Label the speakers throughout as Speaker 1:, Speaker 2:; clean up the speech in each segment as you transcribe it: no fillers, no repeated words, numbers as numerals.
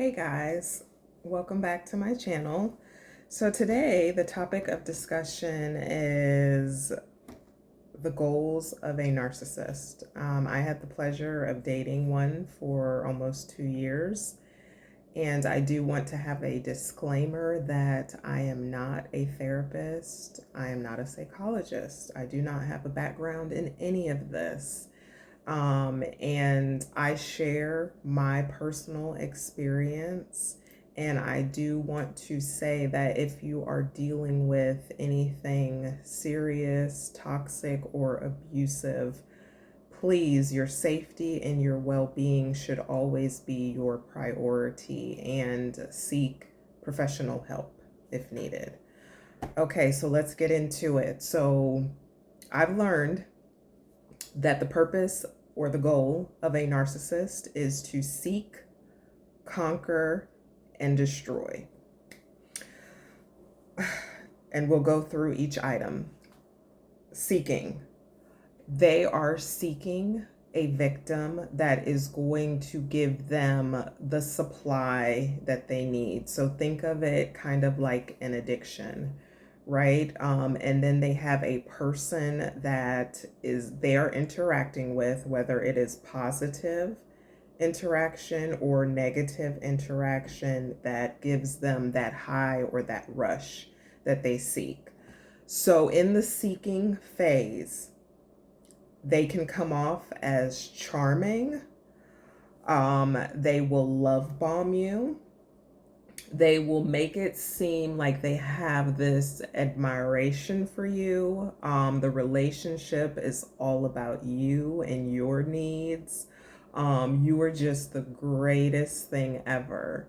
Speaker 1: Hey guys, welcome back to my channel. So today the topic of discussion is the goals of a narcissist. I had the pleasure of dating one for almost 2 years, and I do want to have a disclaimer that I am not a therapist. I am not a psychologist. I do not have a background in any of this. And I share my personal experience. And I do want to say that if you are dealing with anything serious, toxic, or abusive, please, your safety and your well-being should always be your priority, and seek professional help if needed. Okay, so let's get into it. So I've learned that the purpose or the goal of a narcissist is to seek, conquer, and destroy. And we'll go through each item. Seeking. They are seeking a victim that is going to give them the supply that they need. So think of it kind of like an addiction, right? And then they have a person that they are interacting with, whether it is positive interaction or negative interaction, that gives them that high or that rush that they seek. So in the seeking phase, they can come off as charming. They will love bomb you. They will make it seem like they have this admiration for you. The relationship is all about you and your needs. You are just the greatest thing ever.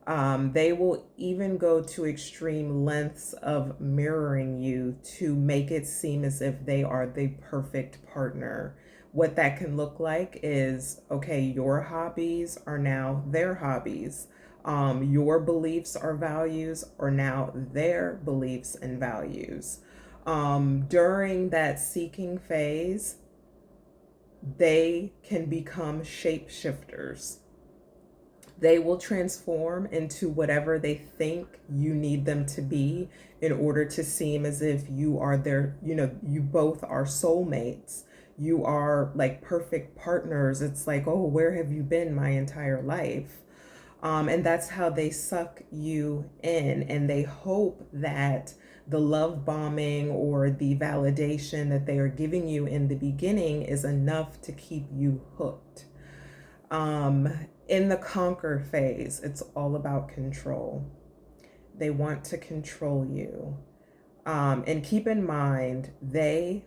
Speaker 1: They will even go to extreme lengths of mirroring you to make it seem as if they are the perfect partner. What that can look like is, okay, your hobbies are now their hobbies. Your beliefs or values are now their beliefs and values. During that seeking phase, they can become shapeshifters. They will transform into whatever they think you need them to be in order to seem as if you are their, you both are soulmates. You are like perfect partners. It's like, oh, where have you been my entire life? And that's how they suck you in. And they hope that the love bombing or the validation that they are giving you in the beginning is enough to keep you hooked. In the conquer phase, it's all about control. They want to control you. And keep in mind, they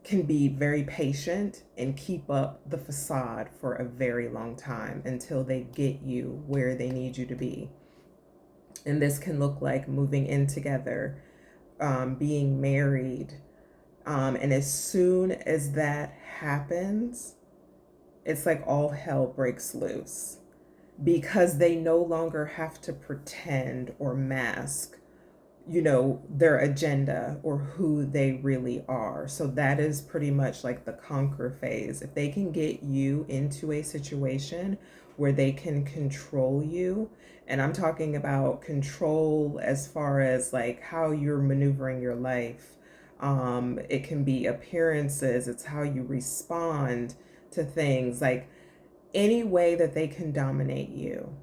Speaker 1: can be very patient and keep up the facade for a very long time until they get you where they need you to be. And this can look like moving in together, being married. And as soon as that happens, it's like all hell breaks loose, because they no longer have to pretend or mask, their agenda or who they really are. So that is pretty much like the conquer phase. If they can get you into a situation where they can control you, and I'm talking about control as far as like how you're maneuvering your life. It can be appearances. It's how you respond to things, like any way that they can dominate you.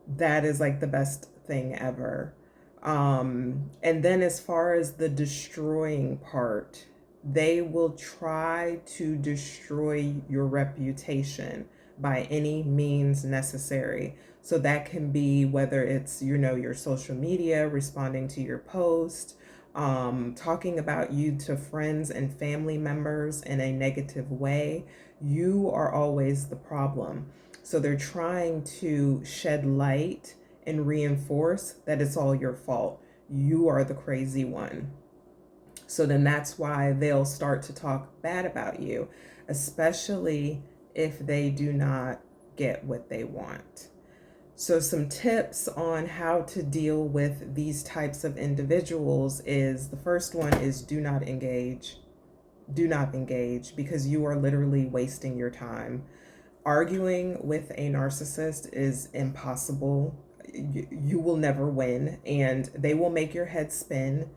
Speaker 1: That is like the best thing ever. And then as far as the destroying part, they will try to destroy your reputation by any means necessary. So that can be whether it's, your social media, responding to your post, talking about you to friends and family members in a negative way. You are always the problem. So they're trying to shed light and reinforce that it's all your fault. You are the crazy one. So then that's why they'll start to talk bad about you, especially if they do not get what they want. So some tips on how to deal with these types of individuals is, the first one is do not engage. Do not engage, because you are literally wasting your time. Arguing with a narcissist is impossible. You will never win, and they will make your head spin.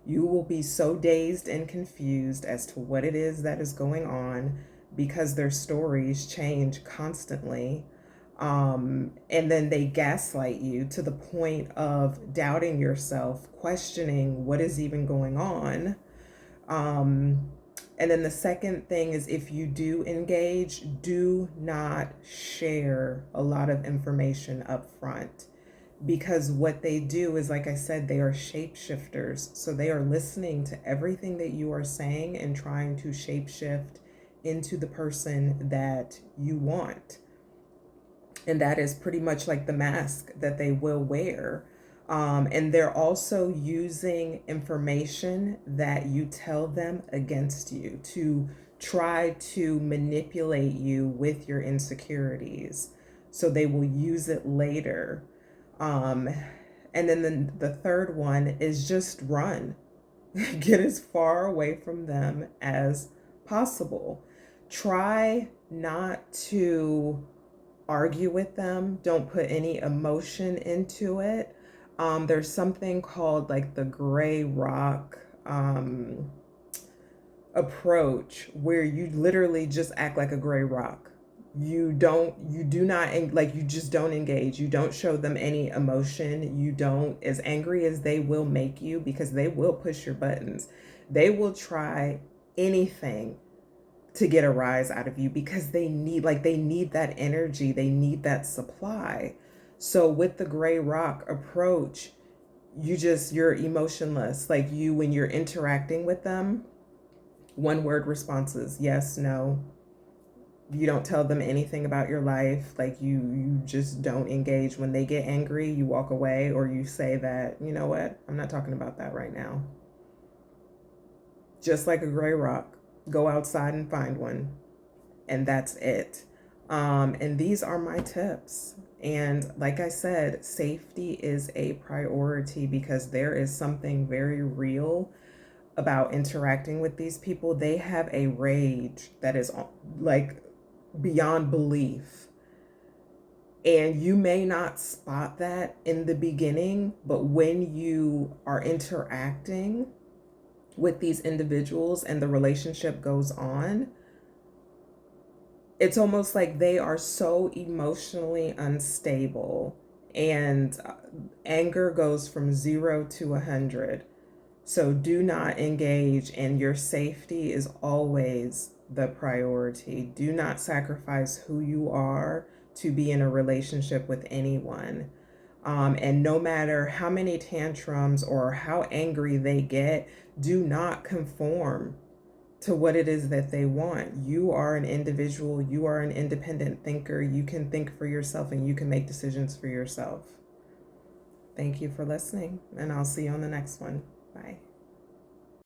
Speaker 1: You will be so dazed and confused as to what it is that is going on because their stories change constantly. And then they gaslight you to the point of doubting yourself, questioning what is even going on. And then the second thing is, if you do engage, do not share a lot of information up front, because what they do is, like I said, they are shapeshifters. So they are listening to everything that you are saying and trying to shapeshift into the person that you want. And that is pretty much like the mask that they will wear. And they're also using information that you tell them against you to try to manipulate you with your insecurities. So they will use it later. And then the third one is just run. Get as far away from them as possible. Try not to argue with them. Don't put any emotion into it. There's something called like the gray rock approach, where you literally just act like a gray rock. You do not, like, you just don't engage. You don't show them any emotion. You don't, as angry as they will make you, because they will push your buttons. They will try anything to get a rise out of you, because they need that energy. They need that supply. So with the gray rock approach, you're emotionless. Like, when you're interacting with them, one word responses, yes, no. You don't tell them anything about your life. Like, you just don't engage. When they get angry, you walk away, or you say that, you know what, I'm not talking about that right now. Just like a gray rock, go outside and find one, and that's it. And these are my tips. And like I said, safety is a priority, because there is something very real about interacting with these people. They have a rage that is like beyond belief. And you may not spot that in the beginning, but when you are interacting with these individuals and the relationship goes on, it's almost like they are so emotionally unstable, and anger goes from 0 to 100. So do not engage, and your safety is always the priority. Do not sacrifice who you are to be in a relationship with anyone. And no matter how many tantrums or how angry they get, do not conform to what it is that they want. You are an individual. You are an independent thinker. You can think for yourself, and you can make decisions for yourself. Thank you for listening, and I'll see you on the next one. Bye.